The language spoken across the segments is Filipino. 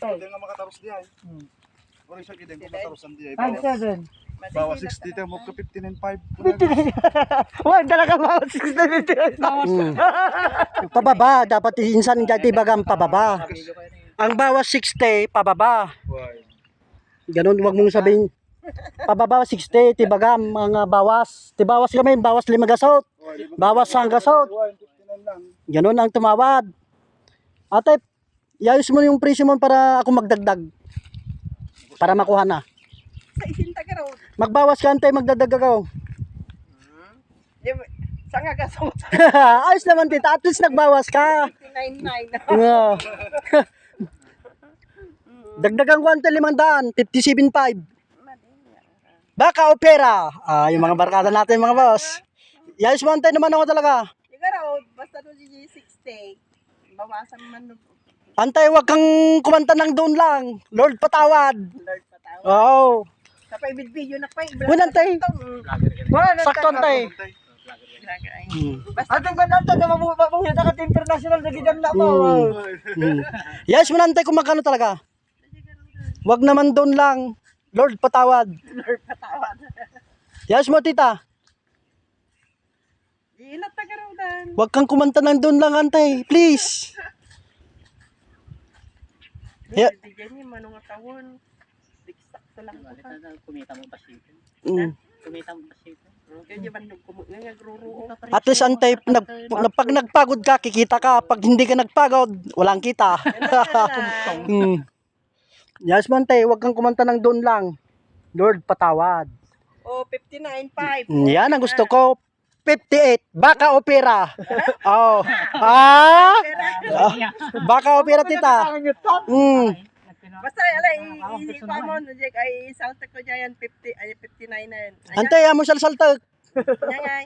Hindi nga makataros diyan. Oray siya gideng makatarosan diyan. Ang 7. Bawa 60 tayo mo ka 59.5. Wala talaga bawas 60. Pababa, dapat insan dati bagang pababa. Ang bawas 60, pababa. Ganun, wag mong sabihin. Pababa 60, tibagam, mga bawas. Tibawas kami, bawas 5 gasot. Bawas 1 gasot. Ganun ang tumawad. Ate, iayos mo yung presyo mo para ako magdagdag. Para makuha na. Sa isinta ka raw. Magbawas ka, ante, magdagdag ako. Sa nga gasong Ayos naman, tita. At least nagbawas ka. 59.9. Oo. Dagdagan ko ante 500, 57.5. Baka o pera. Yung mga barkada natin mga boss. Iayos mo ante naman ako talaga. Yung raw, basta doon yung 60. Bawasan man doon. Antay, wag kang kumanta ng doon lang. Lord patawad. Lord patawad. Oo. Sa pa video na pa. Wala, antay. Sakto antay. Atong ganito na mabuhay na ka international na gidan na mo. Iayos mo na antay kung magkano talaga. Wag naman doon lang. Lord patawad. Lord patawad. Iayos mo tita. Inat na ka raw dan. Wag kang kumanta ng doon lang antay. Please. Yeah. Bigyan niya manong tawon. Diksak sa lang ko. Kumita mo pa siya. Mm. Kumita mo pa siya. Kaya bandog kumot nga nagruro. At least antay, pag nagpagod ka, kikita ka. Pag hindi ka nagpagod, walang kita. Yes, Mante, huwag kang kumanta ng doon lang. Lord, patawad. Oh, 59.5. Yan ang gusto ko. 58, baka opera. Oh. Baka opera tita. Basta alay, pa mo, ay salta ko dyan 50, ay 59 na yan. Antay, amo salsaltag. Ngay.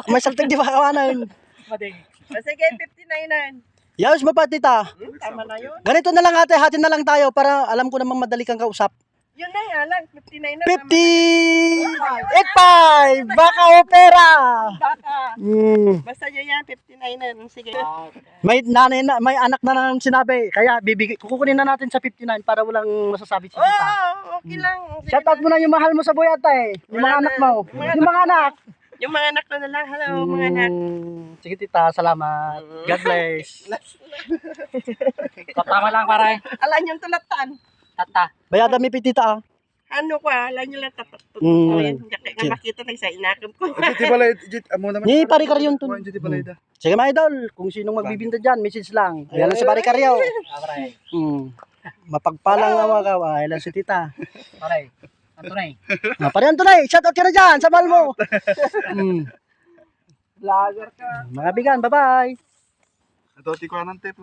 May saltag di ba kawanan? Basta kaya 59 na yan. Yes, mo pa tita. Tama na yun. Ganito na lang ate, hati na lang tayo para alam ko namang madali kang kausap. Yun na yan lang, 59 na. 58.5! Baka opera! Baka. Basta yun yan, 59 na. Sige. May nanay na, may anak na nang sinabi. Kaya kukunin na natin sa 59 para walang masasabi si tita. Okay lang. Shout out mo na yung mahal mo sa buhay ate. Yung mga anak mo. Yung mga anak. Yung mga anak na lang. Hello, mga anak. Sige tita, salamat. God bless. Tama lang pare. Alam yung tulatan. Tata. Bayada mi pitita ah. Ano ko, alam nyo lang tapat. Mm. Kaya nga makita na sa inakam ko. Jiti balay, amo naman. Ni pari karyon to. Jiti balay da. Sige mga idol, kung sinong magbibinta dyan, message lang. Ayan lang si pari karyo. Pare. Mapagpalang nga mga kawa. Ayan lang si tita. Pare. Antonay. Pari Antonay, shout out ka na dyan sa mahal mo. Vlogger ka. Mga bigan, bye bye. Ito ti ko anante.